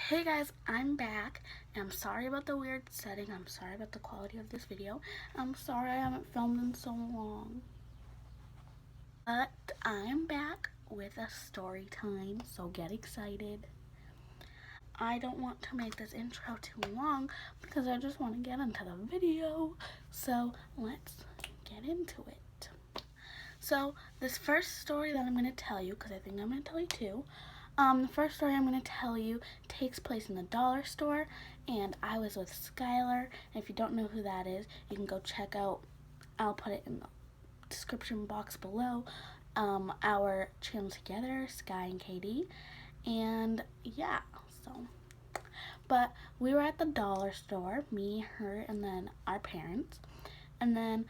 Hey guys, I'm back, and I'm sorry about the weird setting. I'm sorry about the quality of this video. I'm sorry I haven't filmed in so long. But I'm back with a story time, so get excited. I don't want to make this intro too long because I just want to get into the video. So let's get into it. So this first story that I'm going to tell you, because I think I'm going to tell you two, the first story I'm going to tell you takes place in the dollar store, and I was with Skylar. And if you don't know who that is, you can go check out, I'll put it in the description box below, our channel together, Sky and Katie. And yeah, so, but we were at the dollar store, me, her, and then our parents. And then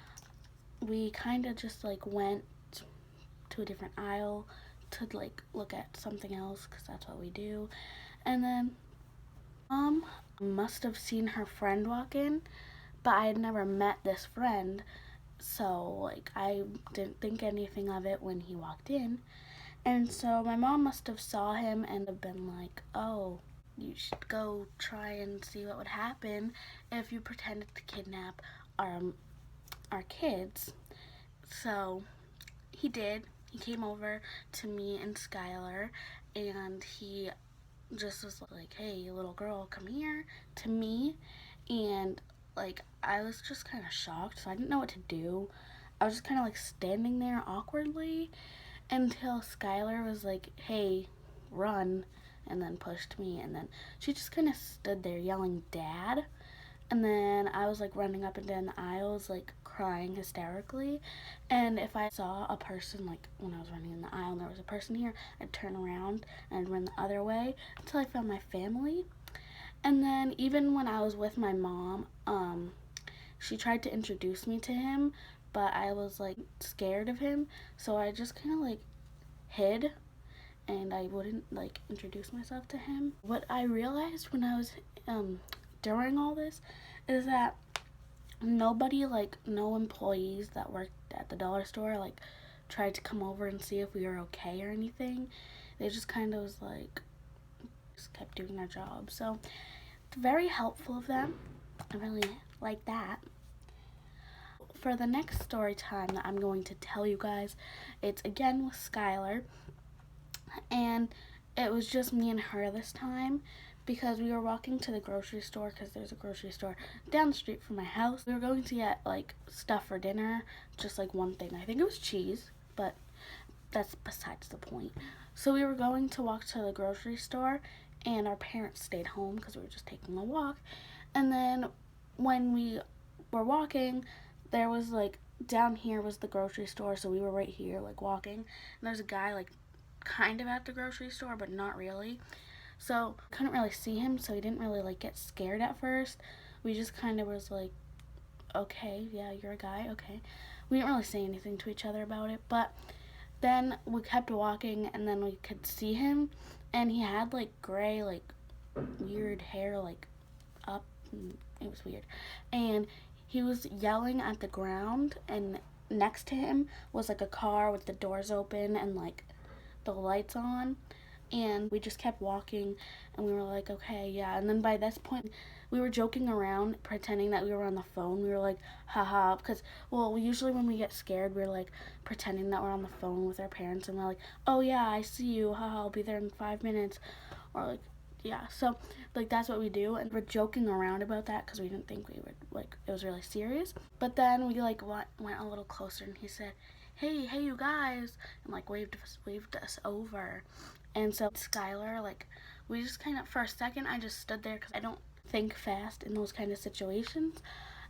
we kind of just like went to a different aisle to like look at something else because that's what we do. And then must have seen her friend walk in, but I had never met this friend, so like I didn't think anything of it when he walked in. And so my mom must have saw him and have been like, oh, you should go try and see what would happen if you pretended to kidnap our kids. So he did. He came over to me and Skylar, and he just was like, hey, little girl, come here, to me. And like, I was just kind of shocked, so I didn't know what to do. I was just kind of like standing there awkwardly until Skylar was like, hey, run, and then pushed me. And then she just kind of stood there yelling, Dad. And then I was like running up and down the aisles, like crying hysterically. And if I saw a person, like when I was running in the aisle and there was a person here, I'd turn around and I'd run the other way until I found my family. And then even when I was with my mom, she tried to introduce me to him, but I was like scared of him, so I just kind of like hid and I wouldn't like introduce myself to him. What I realized when I was during all this is that nobody, like no employees that worked at the dollar store, like tried to come over and see if we were okay or anything. They just kind of was like just kept doing their job. So it's very helpful of them. I really like that. For the next story time that I'm going to tell you guys, it's again with Skylar, and it was just me and her this time because we were walking to the grocery store because there's a grocery store down the street from my house. We were going to get like stuff for dinner, just like one thing. I think it was cheese, but that's besides the point. So we were going to walk to the grocery store, and our parents stayed home because we were just taking a walk. And then when we were walking, there was like down here was the grocery store, so we were right here like walking, and there's a guy like kind of at the grocery store but not really, so couldn't really see him, so he didn't really like get scared at first. We just kind of was like, okay, yeah, you're a guy, okay. We didn't really say anything to each other about it, but then we kept walking and then we could see him, and he had like gray, like weird hair, like up, it was weird, and he was yelling at the ground, and next to him was like a car with the doors open and like the lights on. And we just kept walking, and we were like, okay, yeah. And then by this point, we were joking around, pretending that we were on the phone. We were like, haha, because, well, usually when we get scared, we're like pretending that we're on the phone with our parents, and we're like, oh yeah, I see you, haha, I'll be there in 5 minutes. Or like, yeah, so like that's what we do, and we're joking around about that because we didn't think we would like it was really serious. But then we like went a little closer, and he said, hey you guys, and like waved us over. And so Skylar, like, we just kind of, for a second, I just stood there because I don't think fast in those kind of situations,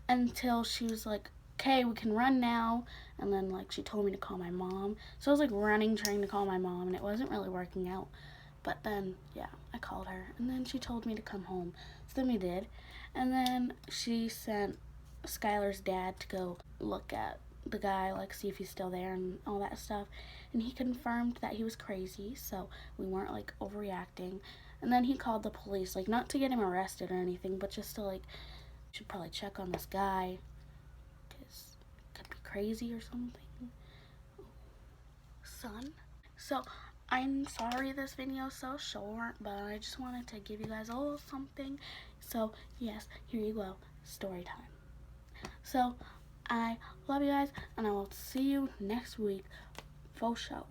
until she was like, okay, we can run now. And then like she told me to call my mom, so I was like running trying to call my mom, and it wasn't really working out. But then, yeah, I called her, and then she told me to come home. So then we did. And then she sent Skylar's dad to go look at the guy, like see if he's still there and all that stuff. And he confirmed that he was crazy, so we weren't like overreacting. And then he called the police, like not to get him arrested or anything, but just to like, should probably check on this guy, because he could be crazy or something. Son. So I'm sorry this video is so short, but I just wanted to give you guys a little something. So yes, here you go, story time. So I love you guys, and I will see you next week for show.